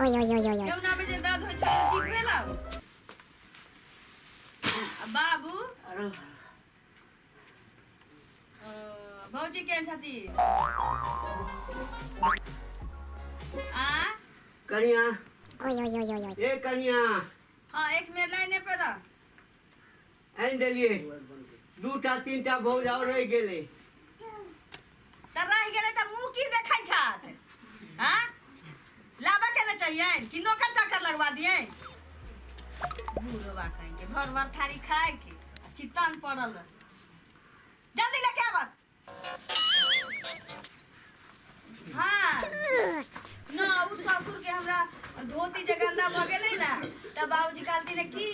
क्यों ना बजे दर्द होइ छै ठीक भेलौ बाबू भौजी केहन छथि आ कनिया ए कनिया हाँ एक मिनट लाइने पे रह आनि देलियै दूटा तीनटा भौज और रहि गेलै तऽ रहि गेलै तऽ मुँह की देखै छथि हाँ लाबा के ना चाहिए कि नौकर चाकर लगवा दिए बूढ़वा कहीं के भर भर थारी खाए के चित्तन पड़ल रह जल्दी लेके आबत हाँ ना उ ससुर के हमरा धोती जे गंदा भ गेलै ना तब बाबूजी कहलथिन ने की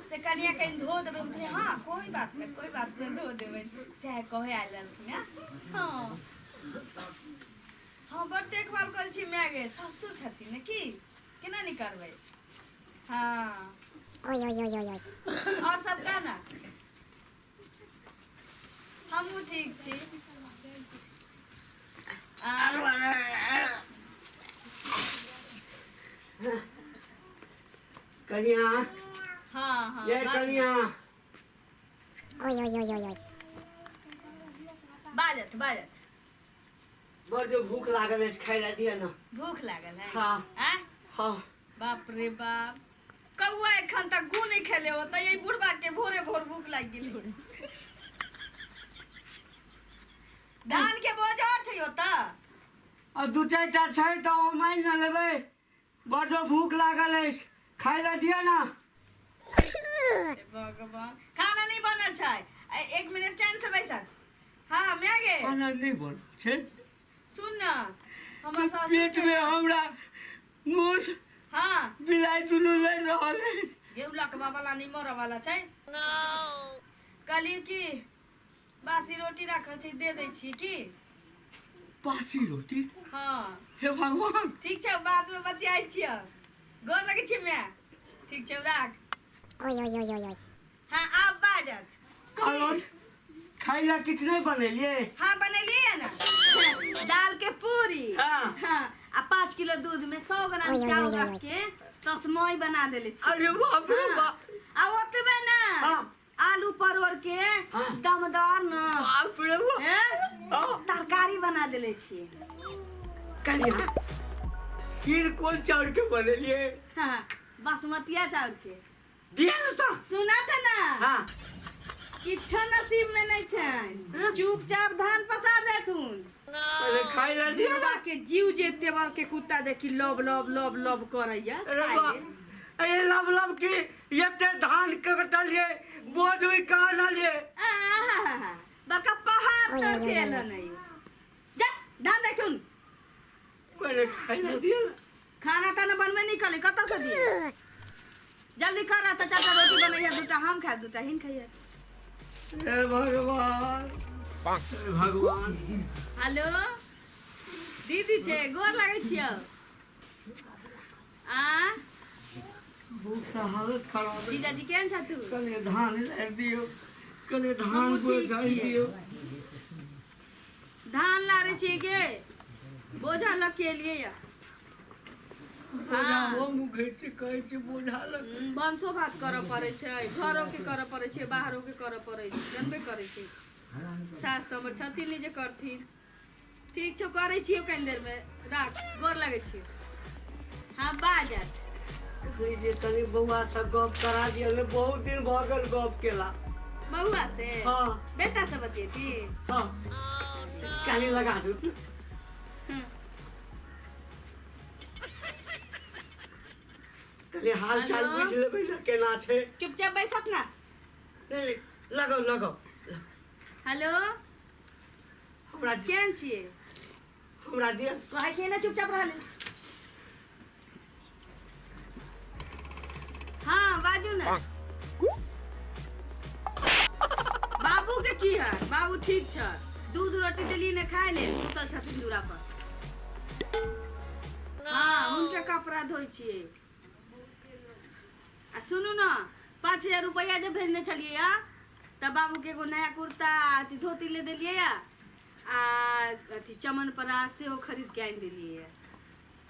से कनिया कहीं धो देबै हम कहलियै हाँ कोई बात नहीं धो देबै सएह कहे आयल रहलखिन हाँ हाँ बड़ देखभाल करै छी माय गे ससुर छथिन ने की केना नहीं करबै हाँ और सब का ना हमहूँ ठीक छी कनिया हाँ हाँ ये कनिया बाजत बड़ जो भूख लागल है खाई ला दिया ना भूख लागल है हाँ आँ? हाँ बाप रे बाप कौआ एखन तक गु नहीं खेले हो तो यही बुढ़बा के भोरे भोर भूख लग गेल हो धान के बोझ और छै ओता और दू चारिटा छै तो माइन न लेबै बड़ जो भूख लागल है खाई ला दिया ना हे भगवान खाना नहीं बनल छै एक मिनट चैन से बैसत हाँ मैं गे खाना नहीं बन छै सुन ना हमर सासू पेट में हमरा मूस हाँ बिलाई दुनू लड़ रहल है गेउला के वाला नहीं मर वाला छै कहलिए की बासी रोटी रखल छै दे दै छी की बासी रोटी हाँ हे भगवान ठीक छै बाद में बतियाई छियै गोर लगै छी मैं ठीक छै राख हाँ आप बाजत कहलन खाई ला किछ नहीं बनेलिए हाँ बनेलिए ना दाल के पूरी हाँ। हाँ आ 5 किलो दूध में 100 ग्राम चावल रख के तस्मई बना देले छी अरे बाप रे बाप आ ओतबे ना हाँ। आलू परोर के हाँ। दमदार ना बाप रे बाप हाँ। तरकारी बना देले छी कनिया खीर कौन चावल के बनेलिए हाँ बासमतिया चावल के दिया ना तो सुना था ना हाँ किछो नसीब में नहीं छै चुपचाप धान पसार देथुन अरे खाई ला दिया बुढ़वा के जीव जेते बार के कुत्ता देखी लब लब लब लब करैया अरे बाप अरे लब लब की येते धान के कटलिए बोझ हुई कहाँ डालिए बका पहाड़ तर देल नहीं जा धान देखुन मैंने खाई ला दिया ना खाना ताना बनवे नहीं खले कत से दिए जल्दी कर त चाचा रोटी बनैया दूटा हम खाए दूटा हिन खाइए हे भगवान हे भगवान हेलो दीदी छे गोर लागै छियौ आ भूख से हालत खराब है जीजाजी केहन छ तू कने धान ला दियो कने धान हमहूँ को ठीक जाई छियै। दियो धान लारे छी गे बोझा लग के लिए या बोझा वो मुखे से कहै छै बोझा लग बंसो भात करऽ पड़े छै घरो के करऽ पड़े छै बाहरो के करऽ पड़े छै जानबे करे छै सास तो हमर छथिन नहीं जे करथिन ठीक छौ करे छियो कनी देर में राख गोर लगे छी हाँ बाजत कहै जे तनी बौआ से गप करा दियो ने बहुत दिन भ गेल गप केला बउआ से हाँ बेटा से बतियेती हाँ कानी लगा दू कनी हाल चाल हेलो? पूछ लेबै ना केना छै चुपचाप बैसत ना नहीं नहीं लगाओ लगाओ हेलो हमरा केहन छियै हमरा दिया कहै छियै ना चुपचाप रह ले हाँ बाजू ना बाबू के की है बाबू ठीक छ दूध रोटी देली ने खाए ले सुतल छथिन दूरा पर हाँ उनके कपड़ा धोई छियै आ सुनू ना 5000 रुपया जे भेजने छलिए या तब बाबू के एगो नया कुर्ता अथी धोती ले देलिए या आ अथी चमन परास से खरीद के आनि देलिए या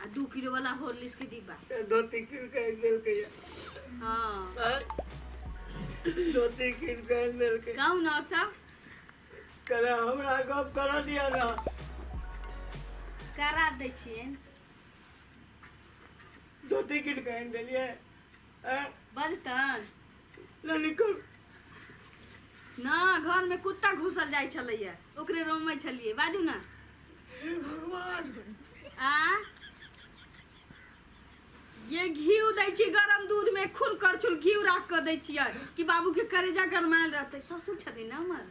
आ 2 किलो वाला हॉर्लिक्स के डिब्बा। धोती किन के दिल के हाँ धोती किन के दिल के कहूँ ना सब करे हमरा गप करा दिया ना करा दै छियै। धोती किन के दिलिए बजतन निकल ना घर में कुत्ता घुसल जाइ छलैया ओकरे रोमै छलिए बाजू ना। भगवान आ ये घी दै छी गरम दूध में खून करछुल घी राख के दै छियै कि बाबू के करेजा गरमायल रहतै। ससुर छथिन ना हमर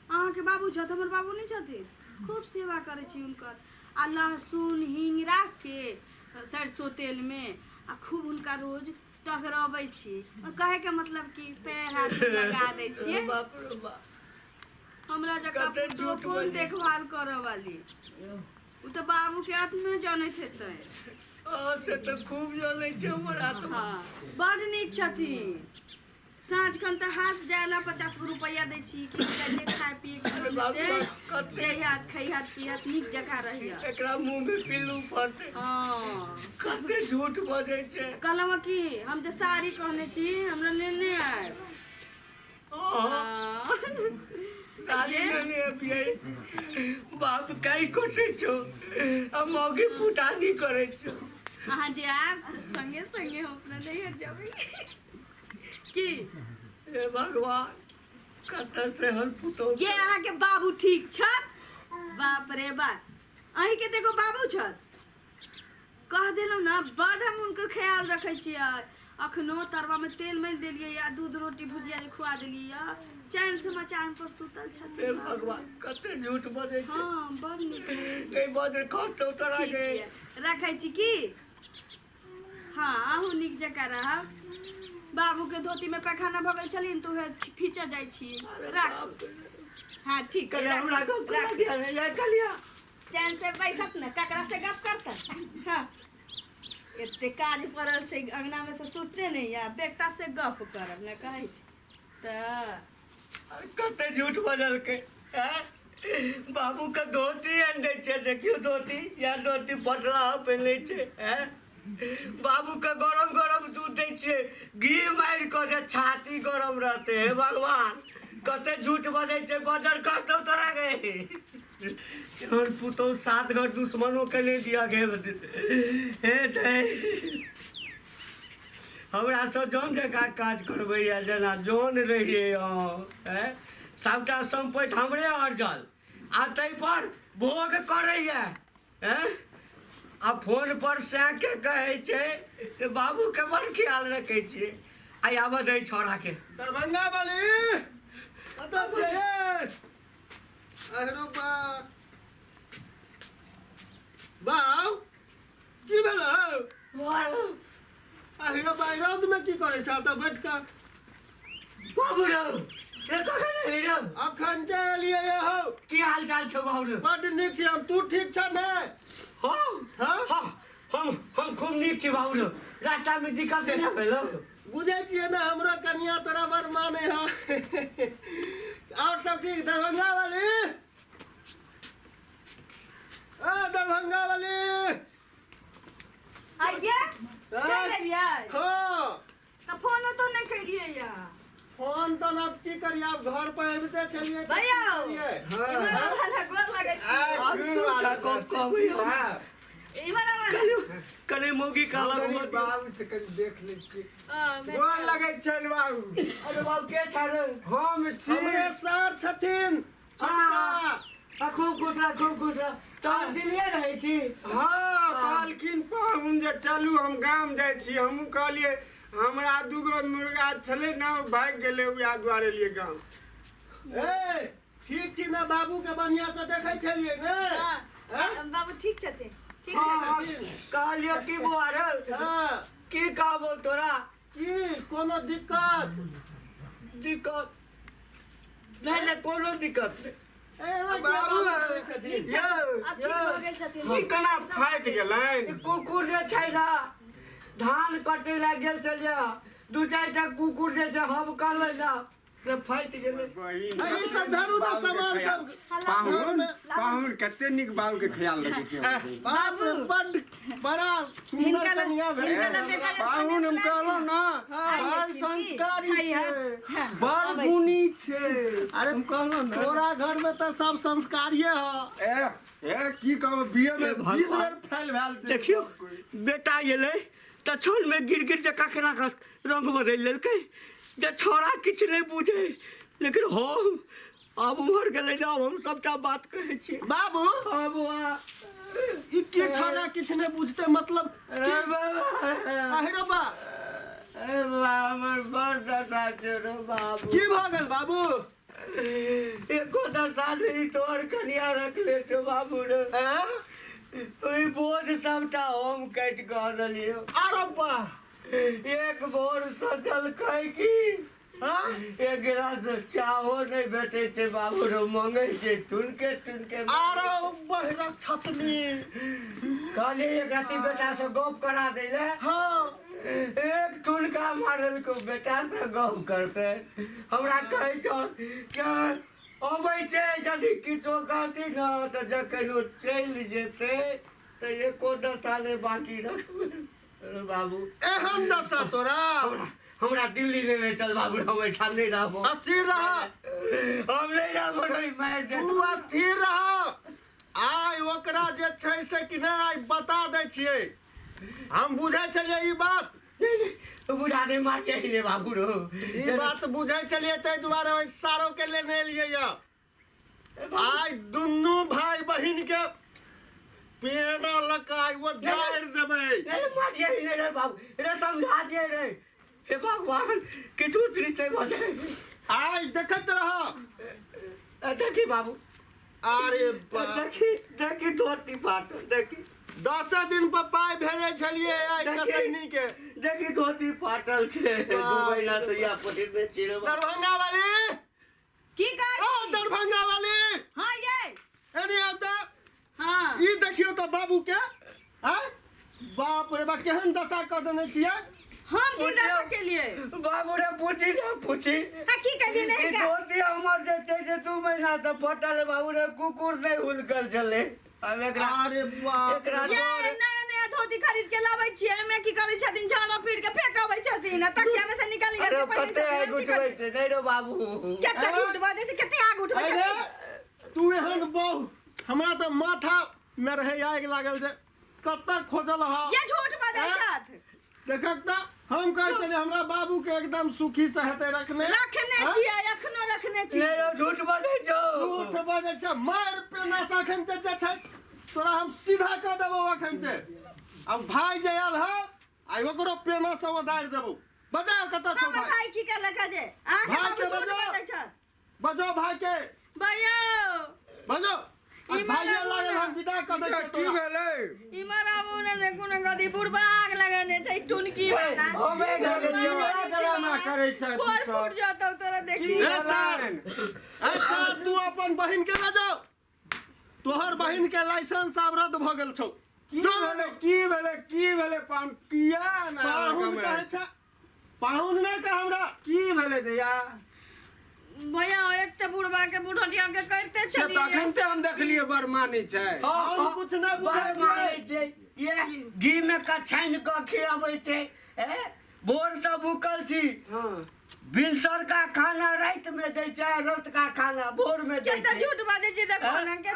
अहाँ के बाबू छथि हमर बाबू नहीं छथिन खूब सेवा करे छी उनकर आ लहसुन हींग राख के सरसों तेल में आ खूब उनका रोज टहराबै छी। कहे के मतलब कि पैर हाथ लगा दै छियै बाप रे बाप हमरा जगह तो कोन देखभाल करे वाली उ तो बाबू के आत्मे जानैत हेतै। से तो खूब जाने छे हमर आत्मा। हाँ बड़ नीक छथिन साँझ खन त हाथ जाला 50 रुपया दै छी कि जे खाए पिए के दे हाथ खाई हाथ पियत नीक जगह रहिया एकरा मुंह में पिल्लू फरते। हाँ कते झूठ बजै छे कहलम कि हम जे साड़ी कहने छी हमरा लेने आए साड़ी लेने अबिए बाप काई कोटे छो अब मौगी फुटानी करे छो अहाँ जे आब संगे संगे हम अपना नहीं हट जाबै की हे भगवान कते से हल पुतो ये अहाँ के बाबू ठीक छत बाप रे बाप अहीं के देखो बाबू छत कह देलौ ना बड़ हम उनकर ख्याल रखे छियै। अखनो तरवा में तेल मिल देलिए या दूध रोटी भुजिया जे खुआ देलिए या चैन से मचान पर सुतल छथिन। हे भगवान कते झूठ बजै छे। हां बड़ नीक ए बजर खस्त उतर आ गए रखै छी की हाँ आहू नीक जका रहब। बाबू के धोती में पैखाना भगल छलिन तो फीचा जाइ छी राख। हाँ ठीक करे हमरा गप कर दिया रे या कलिया चैन से बैठत न ककरा से गप करत। हाँ एते काज पड़ल छै अंगना में से सुतते नहीं या बेटा से गप करब न कहै छी त कते झूठ बजल के हैं बाबू का धोती अंडे छे देखियो धोती या धोती पटला पहने छे हैं बाबू का गरम गरम दूध दे छे घी मार के जे छाती गरम रहते है भगवान कते झूठ बजे छे बजर कष्ट तोरा गए और पुतो 7 घर दुश्मनों के ले दिया गए हे ते हमरा सब जौन जगह काज करबै या जना जोन रहिए हैं सबटा संपत्ति हमरे अर्जल आ तै पर भोग करैया हैं आ फोन पर से के कहै छै कि बाबू के बड़ ख्याल रखै छियै आई आबऽ दै छोरा के दरभंगा वाली कतऽ छै अहरो बा बाऊ की भेल अहरो बाइरोद में की करे छ त बैठ के बाबू रे ए कखन एली रे अखन जे एलियै हो की हाल चाल छौ बाबू रे बड नीक छी हम तू ठीक छ ने हो हाँ? हम खूब नीक छी बाबू रे रास्ता में दिक्कत नहीं भेलो बुझे छियै ना हमरो कनिया तोरा बड़ माने हो और सब ठीक दरभंगा वाली दरभंगा वाली आइए चल एलियै हो त फोन तो नहीं करिए या फोन तो अब की करिए आप घर पर अबिते चलिए भैया हाँ। इमरा वाला गोर लगै छी वाला कब कहबै इमरा वाला कने मोगी काला बाबू से कनी देख ले छी मैं गोर लगै छल बाबू अरे बाबू के छारे हम छी हमरे सर छथिन हां खूब खुश रह तो दिल्ली रहै छी हाँ कहलखिन पाहुन जे चलू हम गाम जाइ छी हमहूँ कहलिए हमरा 2 गो मुर्गा छलै ना भाग गेलै उएह दुआरे लिए गाम ए ठीक छी ना बाबू के बढ़िया से देखै छलिए ने हां बाबू ठीक छथिन ठीक हाँ, छथिन कहलियो की बुआर हाँ की कहबो तोरा की कोनो दिक्कत नहीं कोनो दिक्कत नहीं बाबू यो अब ठीक हो गेल छथिन ई केना फाटि गेलनि कुकुर जे छै ना धान कटे ला गेल छलिया 2-4 टा कुकुर जे छै हम कहलै ना से फाटि गेलै बहिन ई सब धरू तऽ सामान सब पाहुन कते नीक बाबू के ख्याल रखै छै बाप रे बड़ बड़ा सुंदर कन्या भेल पाहुन हम कहलहुँ ना बड़ संस्कारी छै बड़ गुणी छै अरे हम कहलहुँ ना तोरा घर में तो सब संस्कारिये ह ए की कहब बीए में 20 बेर फेल भेल छै देखियो बेटा एलै तऽ छोल में गिर गिर जका केना कऽ रंग बदलि लेलकै जे छोड़ा किछु नहि बुझे लेकिन हम आब उमर गेलै ने हम सबटा बात कहै छी बाबू हाँ बौआ ई की छोड़ा किछ नहीं बुझते मतलब अरे बाबा अरे बा अरे बाबा हमर बड़ दशा छै रे बाबू की भ गेल बाबू एको दशा नहीं तोहर कनिया रखले छौ बाबू रे ओहि बोझ सबटा हम काटि कऽ देलियै अरे बा एक भोर सोचल कै की एक गिलास चाहो नहीं भेटै छै बाबू रे मंगै छै टुनके अरे बहिरा छसनी कहलियै एक राति बेटा से गप करा दै ले हाँ एक टुनका मारल को बेटा से गप करते हमरा कहै छौ कि अबै छै यदि किछो कहती न तऽ जखन ओ चलि जेतै तऽ एको दशा नहि बाकी रखबै अरे बाबू एहन दशा तोरा हमरा दिल्ली नहीं चल बाबू हम एहिठाम नहीं रहबो अस्थिर रह हम नहीं रहबो रे मारि दे तू अस्थिर रह आइ ओकरा जे छै से कि नहीं आइ बता दै छियै हम बुझै छलियै ई बात बुढ़ा नहीं मार ही बाबू रो ई बात बुझै छलियै ताहि दुआरे ओहि सारो के लेने एलियै यऽ आइ दुनू भाई बहिन के पेड़ा लकाई वो डारि देबै अरे मारिए ही नहीं रे बाबू रे समझा दिए रे हे भगवान किछु श्री से बचे आइ देखत रह देखी बाबू अरे देखी धोती फाटल देखी 10 दिन पर पाई भेजे छलियै आइ कसैनी के देखी धोती फाटल छै 2 महीना से या पटी में चिरे दरभंगा वाली की कर ओ दरभंगा वाली हाँ ये एनी आता हाँ ई देखियो तो बाबू के हैं बाप रे बा केहन दशा कर देने छियै हम की दशा के लिए बाबू रे पूछी ना पूछी हाँ की कहिए नहीं ई का धोती हमर जे छै से 2 महीना से फटल बाबू रे कुकुर नहीं हुलकल छले हम एकरा अरे बाप एकरा ये नया नया धोती खरीद के लाबै छियै एमे की करै छथिन झाड़ा पीट के फेंकाबै छथिन तकिया में से निकाल अरे के कते आग उठबै छै नहीं रे बाबू कते झूठ बाजै छै कते आग उठबै अरे छथिन तू एहन बहु हमरा तो माथा में रहे आग लागल जे कत्ता खोजल हा ये झूठ बाजै छथ देखक त हम कहै छलियै हमरा बाबू के एकदम सुखी से हेतै रखने छियै एखनो रखने छी नहीं रे झूठ बाजै छौ झूठ बाजै छै मार पे नासा एखन ते जे छै तोरा हम सीधा कर देबो एखन ते अब भाई जे आयल है आई ओकरो पेना से उधार देबो बजाओ कतऽ छौ हमर भाई भाई की केलक जे आके भाई बाबू के झूठ बजाओ। बाजै छथ बजो भाई के भैया बजो ई भाई मारा लागल बोला। हम विदा कर दे की भेलै इमर आबू ने देखू ने गदी बुढ़बा आग लगेने छै टुनकी वाला हमे गेलियै बड़ा ड्रामा करै छै तू कोर सब फूट जातौ तोरा देखी ए सर ए सर तू अपन बहिन के बजो तोहर बहिन के लाइसेंस आब रद्द भ गेल छौ की भेलै पाहुन किया ना पाहुन कहै छै पाहुन नहि कह हमरा की भेलै दैया भैया एते बुढ़बा के बुढ़टिया के करते से चलिए तखन ते हम देखलियै बड़ मानै छै हम कुछ नहि बुझै बाहर मारै छै ये घी में का छानि कऽ खियाबै छै भोर से भूखल छी हां भिनसर का खाना रात में दै छै रात का खाना भोर में दै केते छै झूठ बाजै छी देखो ना के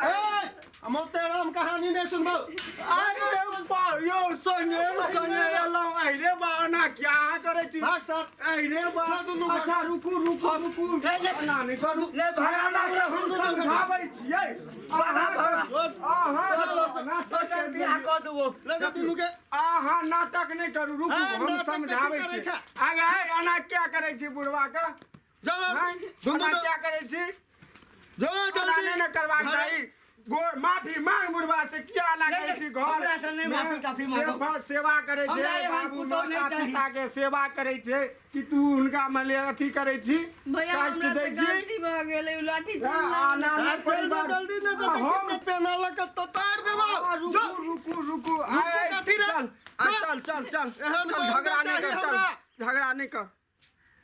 हम ओते राम कहानी नहीं सुनबो अरे बा यो सोने एलौ आइरे बा ना क्या करै छी भाग सर आइरे बा दुनू अच्छा रुकू ना नहीं करू ले भगा लागले हम समझाबै छियै दोसर बियाह कऽ देबो लगा दुनू के आहा नाटक नहीं करू रुकू हाँ, हम नाटक समझाबै कथी करै छी छै? आगे एना क्या करै छी बुढ़वा के जो दुनू एना क्या करै छी जो एना जल्दी नहीं करबाक चाही गोर माफी मांग बुढ़वा से क्या ना करै छी घर हमरा से नहीं माफी ताफी मांगो। सेवा करै छै हमरा एहन बाबू पुतौह नहीं माता चाही। पिता के सेवा करै छै कि तू हुनका मले अथी करै छी भैया कष्ट हमरा दै से छी गलती भ गेलै लाठी आना सर चल जो जल्दी नहीं तो हम- के पेना लगा तो तार देबो जो रुकू कथी रे? चल एहन कोई झगड़ा नहीं चाही कर हमरा। चल झगड़ा नहीं कर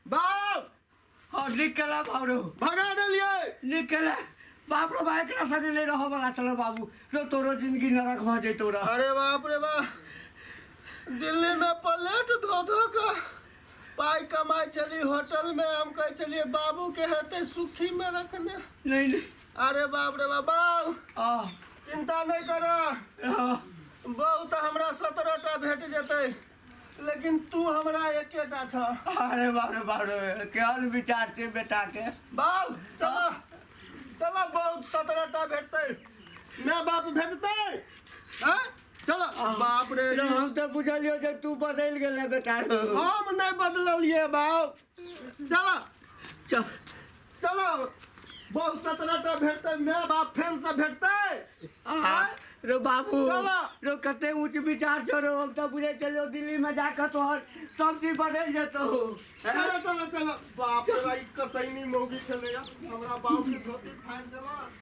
बाप हाँ निकला बाबू भगा देलिए। निकला बाप रे भाई एकरा संगे नहीं रह वाला चलो बाबू रो तोरो जिंदगी नरक भ जइतो रा। अरे बाप रे बाप, दिल्ली में प्लेट धो धो का पाई कमाई चली, होटल में हम कहे चलिए बाबू के हेते सुखी में रखने। नहीं नहीं अरे बाप रे बाप, बाबू आ चिंता नहीं करो, बहु तो हमरा 17टा भेट जेतै, लेकिन तू हमरा एकेटा छ। अरे बाप रे केहन विचार छे बेटा के। बाबू चलो चलो, बहुत 17टा भेटतै, मैं बाप भेटतै। हाँ चलो बाप रे, तो हम तो बुझलियो जे तू बदल गेले बेटा। हम नहीं बदलिए बाबू। चलो चल चलो, बहुत 17टा भेटतै, मैं बाप फेन से भेटतै। हाँ? रो बाबू चलो। रो कते ऊंच विचार छोड़ो, हम तो बुझे चलो दिल्ली में जाकर तोहर सब चीज बदल जेतो। चलो चलो चलो, बाप रे भाई कसैनी मौगी चलेगा, हमरा बाबू के धोती फाड़ देबा।